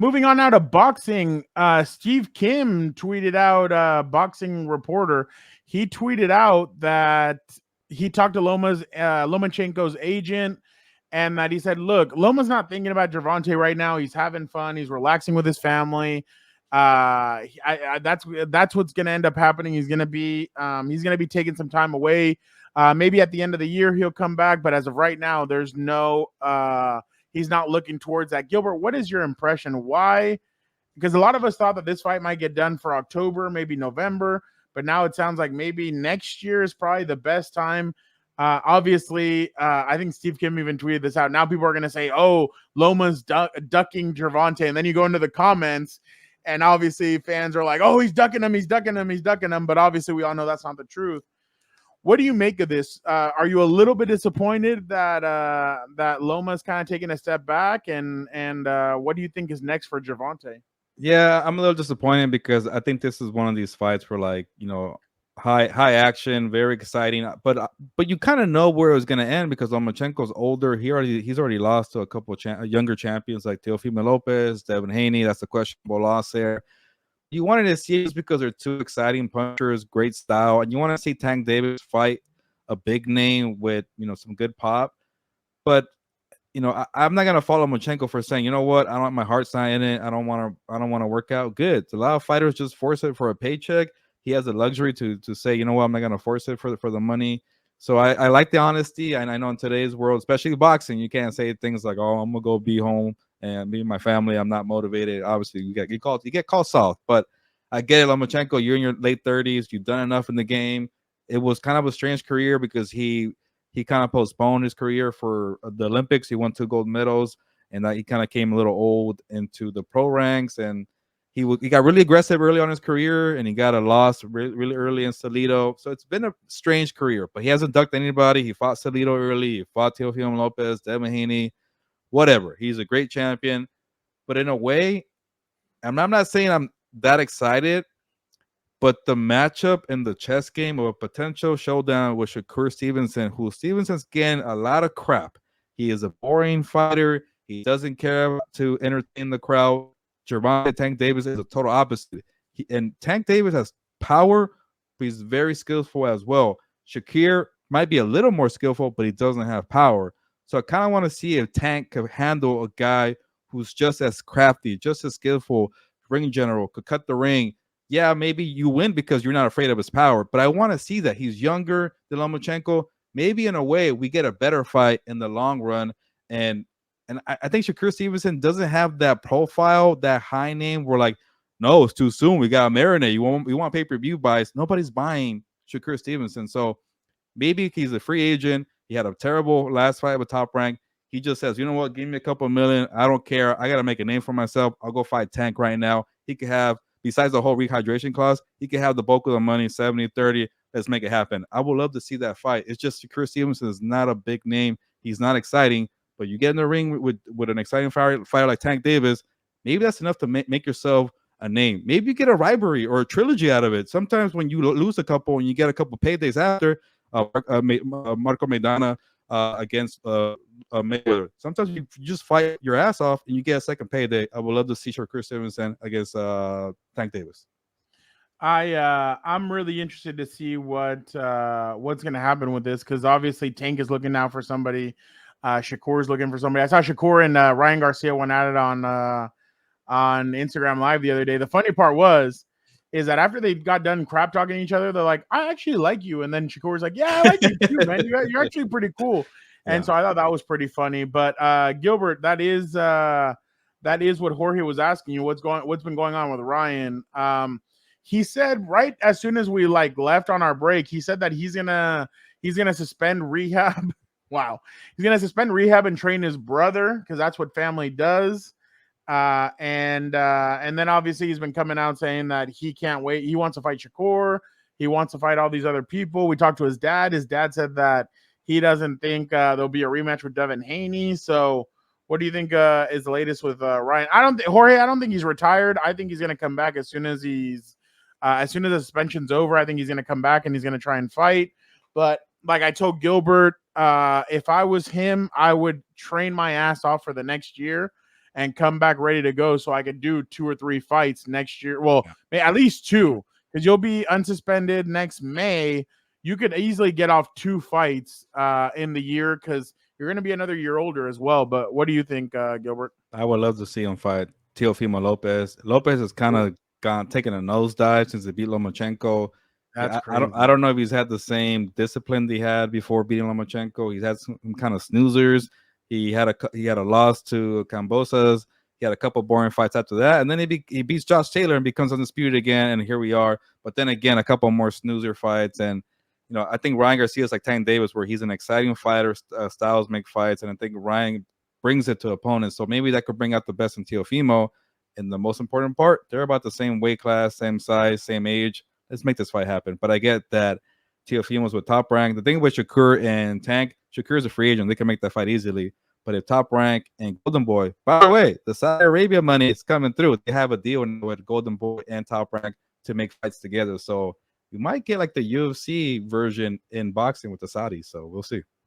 Moving on now to boxing, Steve Kim tweeted out, boxing reporter. He tweeted out that he talked to Lomachenko's agent, and that he said, "Look, Loma's not thinking about Gervonta right now. He's having fun. He's relaxing with his family. That's what's going to end up happening. He's going to be taking some time away. Maybe at the end of the year he'll come back, but as of right now, there's no." He's not looking towards that. Gilbert, what is your impression? Why? Because a lot of us thought that this fight might get done for October, maybe November, but now it sounds like maybe next year is probably the best time. Obviously, I think Steve Kim even tweeted this out. Now people are going to say, oh, Loma's ducking Gervonta. And then you go into the comments, and obviously fans are like, oh, he's ducking him, he's ducking him, he's ducking him. But obviously we all know that's not the truth. What do you make of this? Are you a little bit disappointed that that Loma's kind of taking a step back, and what do you think is next for Gervonta? Yeah, I'm a little disappointed because I think this is one of these fights where, like, high action, very exciting, but you kind of know where it was going to end because Lomachenko's older. He's already lost to a couple of younger champions like Teofimo Lopez, Devin Haney. That's a questionable loss there. You wanted to see it just because they're two exciting punchers, great style, and you want to see Tank Davis fight a big name with some good pop. But I'm not gonna follow Lomachenko for saying, you know what, I don't want my heart's not in it. I don't want to work out. Good. A lot of fighters just force it for a paycheck. He has the luxury to say, you know what, I'm not gonna force it for the money. So I like the honesty, and I know in today's world, especially boxing, you can't say things like, oh, I'm gonna go be home and be with my family. I'm not motivated. Obviously, you get called soft, but I get it, Lomachenko. You're in your late 30s. You've done enough in the game. It was kind of a strange career because he kind of postponed his career for the Olympics. He won 2 gold medals, and he kind of came a little old into the pro ranks. And he got really aggressive early on in his career, and he got a loss really early in Salido. So it's been a strange career, but he hasn't ducked anybody. He fought Salido early. He fought Teofimo Lopez, Devin Haney, whatever. He's a great champion. But in a way, I'm not saying I'm that excited, but the matchup in the chess game of a potential showdown with Shakur Stevenson, who Stevenson's getting a lot of crap. He is a boring fighter. He doesn't care to entertain the crowd. Gervonta Tank Davis is a total opposite. And Tank Davis has power, but he's very skillful as well. Shakir might be a little more skillful, but he doesn't have power. So I kind of want to see if Tank could handle a guy who's just as crafty, just as skillful, ring general, could cut the ring. Yeah, maybe you win because you're not afraid of his power, but I want to see that. He's younger than Lomachenko. Maybe in a way we get a better fight in the long run. And I think Shakur Stevenson doesn't have that profile, that high name. We're like, no, it's too soon. We got to marinate. We want pay-per-view buys. Nobody's buying Shakur Stevenson. So maybe he's a free agent. He had a terrible last fight with Top Rank. He just says, you know what, give me a couple million. I don't care. I got to make a name for myself. I'll go fight Tank right now. He could have, besides the whole rehydration clause, he could have the bulk of the money, 70-30. Let's make it happen. I would love to see that fight. It's just Shakur Stevenson is not a big name. He's not exciting, but you get in the ring with an exciting fighter like Tank Davis, maybe that's enough to make yourself a name. Maybe you get a rivalry or a trilogy out of it. Sometimes when you lose a couple and you get a couple paydays after, Marco Maidana against Mayweather. Sometimes you just fight your ass off and you get a second payday. I would love to see Shakur Stevenson against Tank Davis. I'm really interested to see what's going to happen with this, because obviously Tank is looking now for somebody. Shakur's looking for somebody. I saw Shakur and Ryan Garcia went at it on Instagram Live the other day. The funny part is that after they got done crap talking to each other, they're like, I actually like you. And then Shakur's like, yeah, I like you too, man. You're actually pretty cool. And so I thought that was pretty funny. But Gilbert, that is what Jorge was asking you. What's been going on with Ryan? He said right as soon as we left on our break, he said that he's gonna suspend rehab. Wow, he's gonna suspend rehab and train his brother, because that's what family does. And then obviously he's been coming out saying that he can't wait. He wants to fight Shakur. He wants to fight all these other people. We talked to his dad. His dad said that he doesn't think there'll be a rematch with Devin Haney. So what do you think is the latest with Ryan? I don't think he's retired. I think he's going to come back as soon as the suspension's over. I think he's going to come back and he's going to try and fight. But like I told Gilbert, if I was him, I would train my ass off for the next year and come back ready to go so I could do 2 or 3 fights next year. Well, at least 2, because you'll be unsuspended next May. You could easily get off 2 fights in the year because you're going to be another year older as well. But what do you think, Gilbert? I would love to see him fight Teofimo Lopez. Lopez has kind of taken a nosedive since he beat Lomachenko. That's I don't crazy. know if he's had the same discipline he had before beating Lomachenko. He's had some kind of snoozers. He had a loss to Cambosas. He had a couple boring fights after that, and then he beats Josh Taylor and becomes undisputed again. And here we are. But then again, a couple more snoozer fights, and I think Ryan Garcia is like Tank Davis, where he's an exciting fighter. Styles make fights, and I think Ryan brings it to opponents. So maybe that could bring out the best in Teofimo. And the most important part, they're about the same weight class, same size, same age. Let's make this fight happen. But I get that Teofimo's with Top Rank. The thing with Shakur and Tank, Shakur is a free agent. They can make that fight easily. But if Top Rank and Golden Boy, by the way, the Saudi Arabia money is coming through. They have a deal with Golden Boy and Top Rank to make fights together. So you might get like the UFC version in boxing with the Saudis. So we'll see.